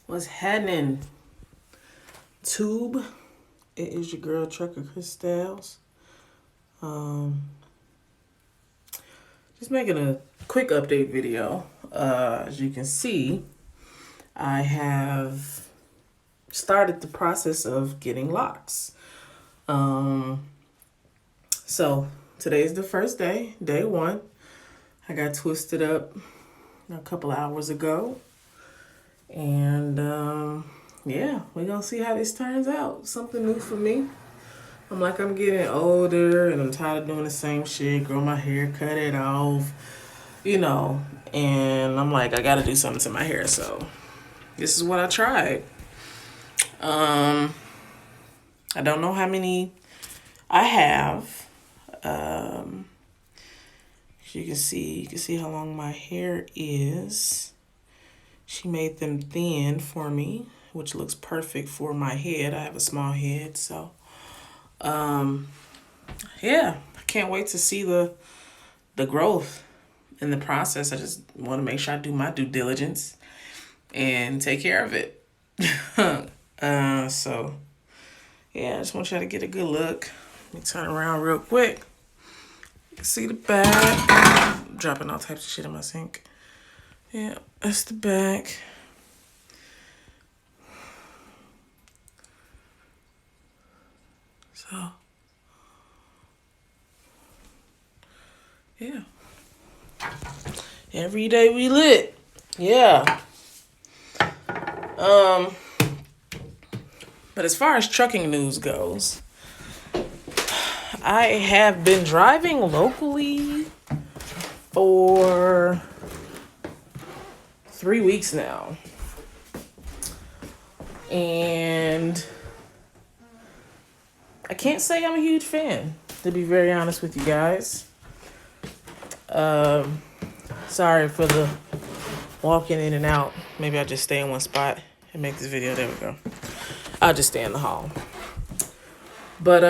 What's happening? Tube. It is your girl Trucker Crystals. Just making a quick update video. As you can see, I have started the process of getting locks. So today's the first day, day one. I got twisted up a couple hours ago. And yeah, we're gonna see how this turns out. Something new for me. I'm getting older and I'm tired of doing the same shit, grow my hair, cut it off, and I'm like, I gotta do something to my hair, so this is what I tried. I don't know how many I have. As you can see how long my hair is. She made them thin for me, which looks perfect for my head. I have a small head, so yeah, I can't wait to see the growth in the process. I just want to make sure I do my due diligence and take care of it. So yeah, I just want y'all to get a good look. Let me turn around real quick. You can see the back. I'm dropping all types of shit in my sink. Yeah, that's the back. So, yeah. Every day we lit. Yeah. But as far as trucking news goes, I have been driving locally for 3 weeks now. And I can't say I'm a huge fan, to be very honest with you guys. Sorry for the walking in and out. Maybe I'll just stay in one spot and make this video. There we go. I'll just stay in the hall. But,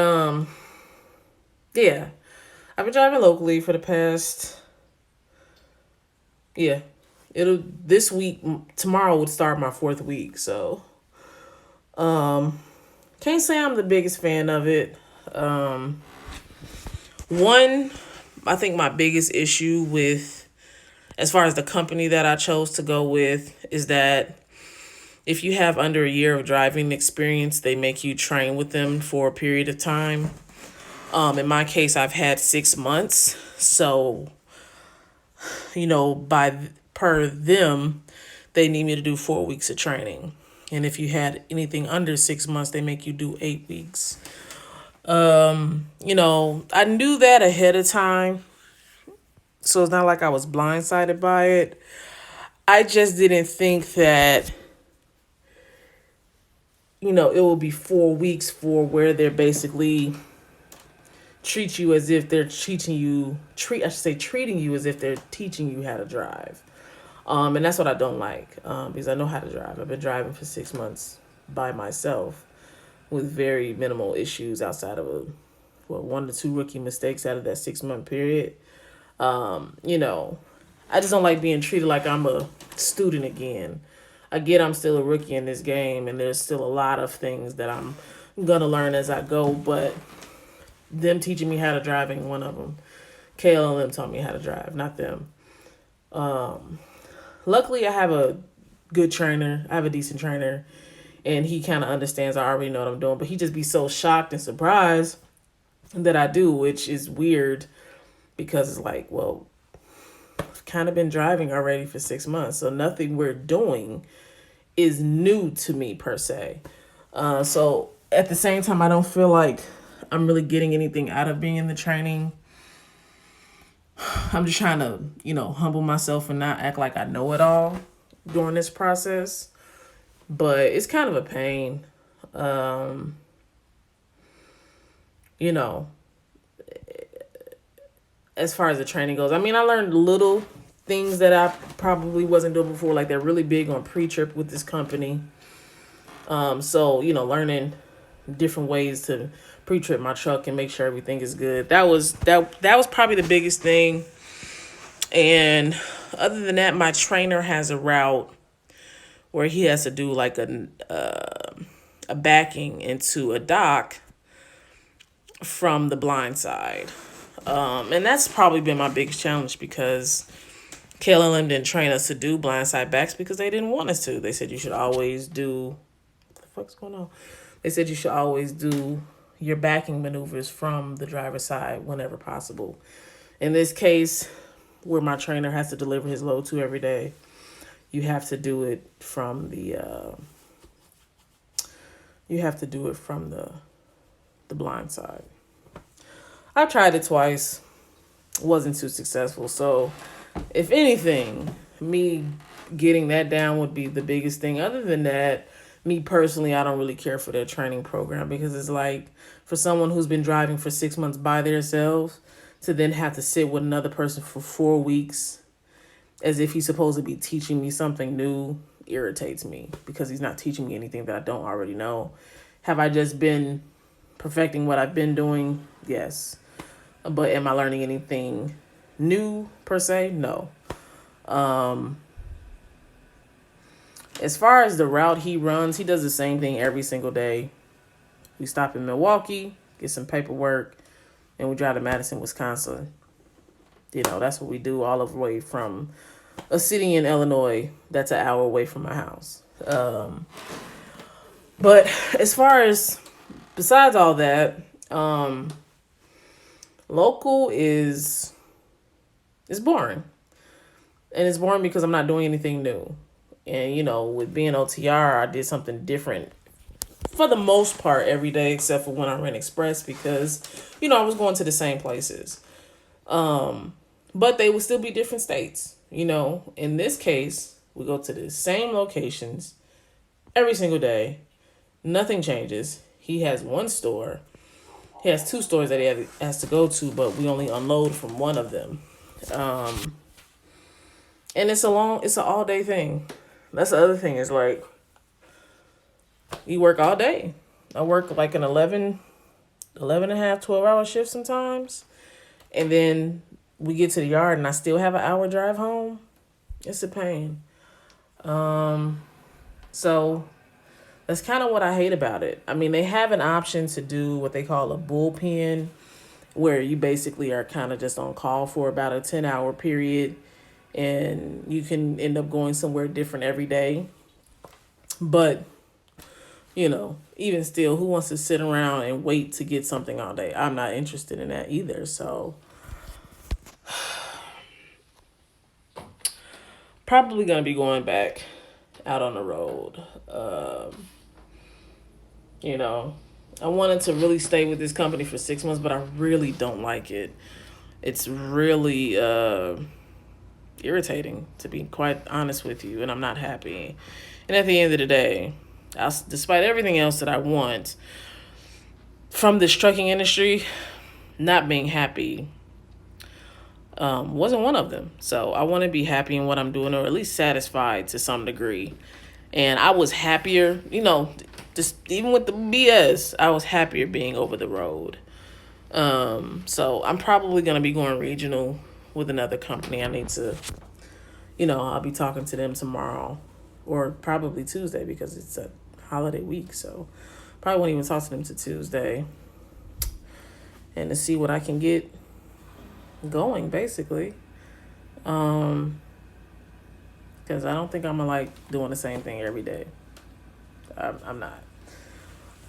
yeah. I've been driving locally for the past, this week, tomorrow would start my 4th week, so, can't say I'm the biggest fan of it. One, I think my biggest issue with, as far as the company that I chose to go with, is that if you have under a year of driving experience, they make you train with them for a period of time. In my case, I've had 6 months. So, per them, they need me to do 4 weeks of training. And if you had anything under 6 months, they make you do 8 weeks. I knew that ahead of time. So it's not like I was blindsided by it. I just didn't think that, it will be 4 weeks for where they're basically treating you as if they're treating you as if they're teaching you how to drive. And that's what I don't like, because I know how to drive. I've been driving for 6 months by myself with very minimal issues outside of 1 to 2 rookie mistakes out of that 6-month period. I just don't like being treated like I'm a student again. I get I'm still a rookie in this game, and there's still a lot of things that I'm going to learn as I go, but them teaching me how to drive ain't one of them. KLM taught me how to drive, not them. Luckily, I have a good trainer. I have a decent trainer, and he kind of understands. I already know what I'm doing, but he just be so shocked and surprised that I do, which is weird because it's like, well, I've kind of been driving already for 6 months, so nothing we're doing is new to me per se. So at the same time, I don't feel like I'm really getting anything out of being in the training. I'm just trying to, humble myself and not act like I know it all during this process. But it's kind of a pain. As far as the training goes. I mean, I learned little things that I probably wasn't doing before. Like, they're really big on pre-trip with this company. So, learning different ways to pre-trip my truck and make sure everything is good. That was probably the biggest thing. And other than that, my trainer has a route where he has to do like a backing into a dock from the blind side. And that's probably been my biggest challenge because KLM didn't train us to do blindside backs because they didn't want us to. They said you should always do, what the fuck's going on? They said you should always do your backing maneuvers from the driver's side whenever possible. In this case, where my trainer has to deliver his load to every day, you have to do it from the blind side. I tried it twice, wasn't too successful. So, if anything, me getting that down would be the biggest thing. Other than that, me personally, I don't really care for their training program because it's like for someone who's been driving for 6 months by themselves to then have to sit with another person for 4 weeks as if he's supposed to be teaching me something new irritates me because he's not teaching me anything that I don't already know. Have I just been perfecting what I've been doing? Yes. But am I learning anything new per se? No. As far as the route he runs, he does the same thing every single day. We stop in Milwaukee, get some paperwork, and we drive to Madison, Wisconsin. That's what we do all the way from a city in Illinois that's an hour away from my house. But as far as, besides all that, local is boring. And it's boring because I'm not doing anything new. And, with being OTR, I did something different for the most part every day, except for when I ran Express because, I was going to the same places. But they would still be different states. In this case, we go to the same locations every single day. Nothing changes. He has one store. He has two stores that he has to go to, but we only unload from one of them. And it's an all day thing. That's the other thing is like, you work all day. I work like an 11 and a half, 12-hour shift sometimes. And then we get to the yard and I still have an hour drive home. It's a pain. So that's kind of what I hate about it. I mean, they have an option to do what they call a bullpen, where you basically are kind of just on call for about a 10-hour period. And you can end up going somewhere different every day. But, even still, who wants to sit around and wait to get something all day? I'm not interested in that either. So, probably going to be going back out on the road. I wanted to really stay with this company for 6 months, but I really don't like it. It's really irritating, to be quite honest with you, and I'm not happy. And at the end of the day, despite everything else that I want from this trucking industry, not being happy wasn't one of them. So I want to be happy in what I'm doing, or at least satisfied to some degree. And I was happier, just even with the BS, I was happier being over the road. So I'm probably going to be going regional with another company. I need to, I'll be talking to them tomorrow or probably Tuesday because it's a holiday week. So probably won't even talk to them to Tuesday and to see what I can get going, basically. Because I don't think I'm going to like doing the same thing every day. I'm not.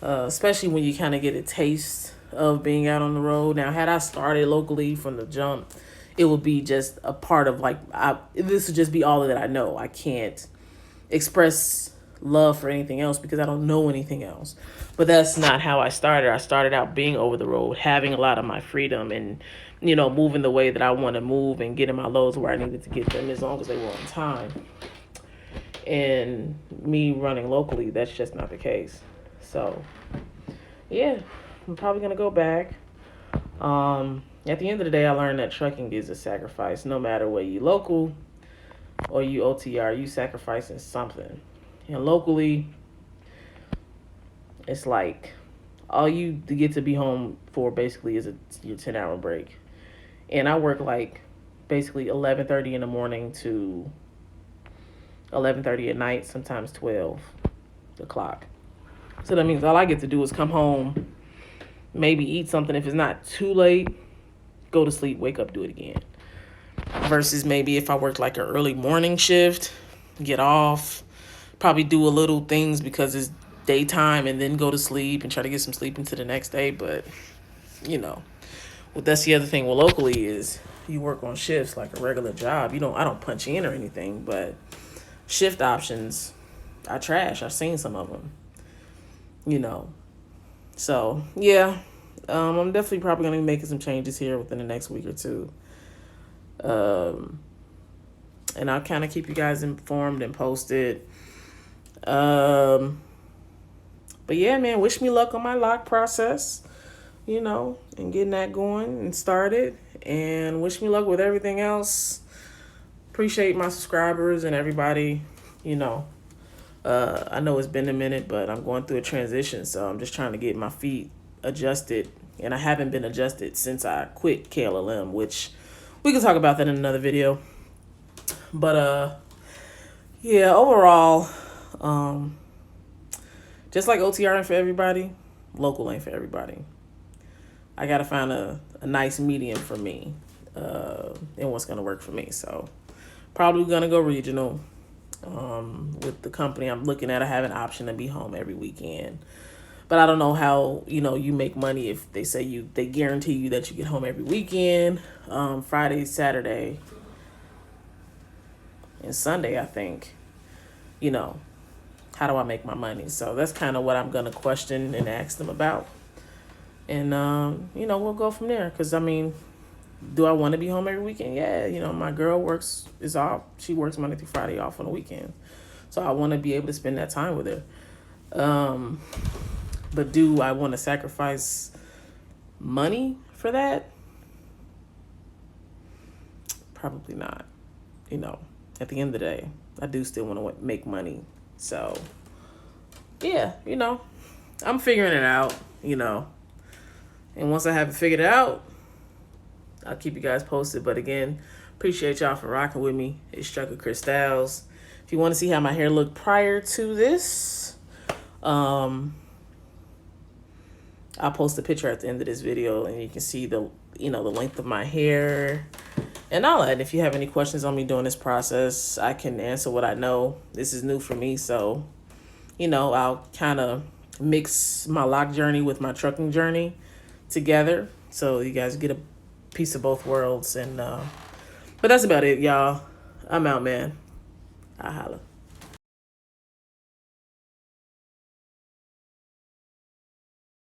Especially when you kind of get a taste of being out on the road. Now, had I started locally from the jump, it would be just a part of this would just be all that I know. I can't express love for anything else because I don't know anything else. But that's not how I started. I started out being over the road, having a lot of my freedom and, moving the way that I want to move and getting my loads where I needed to get them as long as they were on time. And me running locally, that's just not the case. So, yeah, I'm probably going to go back. At the end of the day, I learned that trucking is a sacrifice. No matter whether you local or you OTR, you sacrificing something. And locally, it's like all you get to be home for basically is your 10-hour break. And I work like basically 11:30 in the morning to 11:30 at night, sometimes 12 o'clock. So that means all I get to do is come home, maybe eat something if it's not too late, go to sleep, wake up, do it again. Versus maybe if I worked like an early morning shift, get off, probably do a little things because it's daytime and then go to sleep and try to get some sleep into the next day. But, well, that's the other thing with locally is you work on shifts like a regular job. I don't punch in or anything, but shift options, I trash. I've seen some of them, So, yeah, I'm definitely probably going to be making some changes here within the next week or two. And I'll kind of keep you guys informed and posted. But yeah, man, wish me luck on my lock process, and getting that going and started. And wish me luck with everything else. Appreciate my subscribers and everybody, I know it's been a minute, but I'm going through a transition, so I'm just trying to get my feet adjusted. And I haven't been adjusted since I quit KLLM, which we can talk about that in another video. But yeah, overall, just like OTR ain't for everybody, local ain't for everybody. I gotta find a nice medium for me, and what's gonna work for me. So probably gonna go regional. With the company I'm looking at, I have an option to be home every weekend. But I don't know how, you make money if they guarantee you that you get home every weekend, Friday, Saturday, and Sunday, I think. How do I make my money? So that's kind of what I'm going to question and ask them about. And, we'll go from there. Because, do I want to be home every weekend? Yeah, my girl is off. She works Monday through Friday off on the weekend. So I want to be able to spend that time with her. But do I want to sacrifice money for that? Probably not. At the end of the day, I do still want to make money. So, yeah, I'm figuring it out, And once I have it figured out, I'll keep you guys posted. But again, appreciate y'all for rocking with me. It's Trucker Chris Styles. If you want to see how my hair looked prior to this, I'll post a picture at the end of this video, and you can see the length of my hair and all that. And if you have any questions on me during this process, I can answer what I know. This is new for me, so I'll kind of mix my lock journey with my trucking journey together, so you guys get a piece of both worlds. And but that's about it, y'all. I'm out, man. I holla.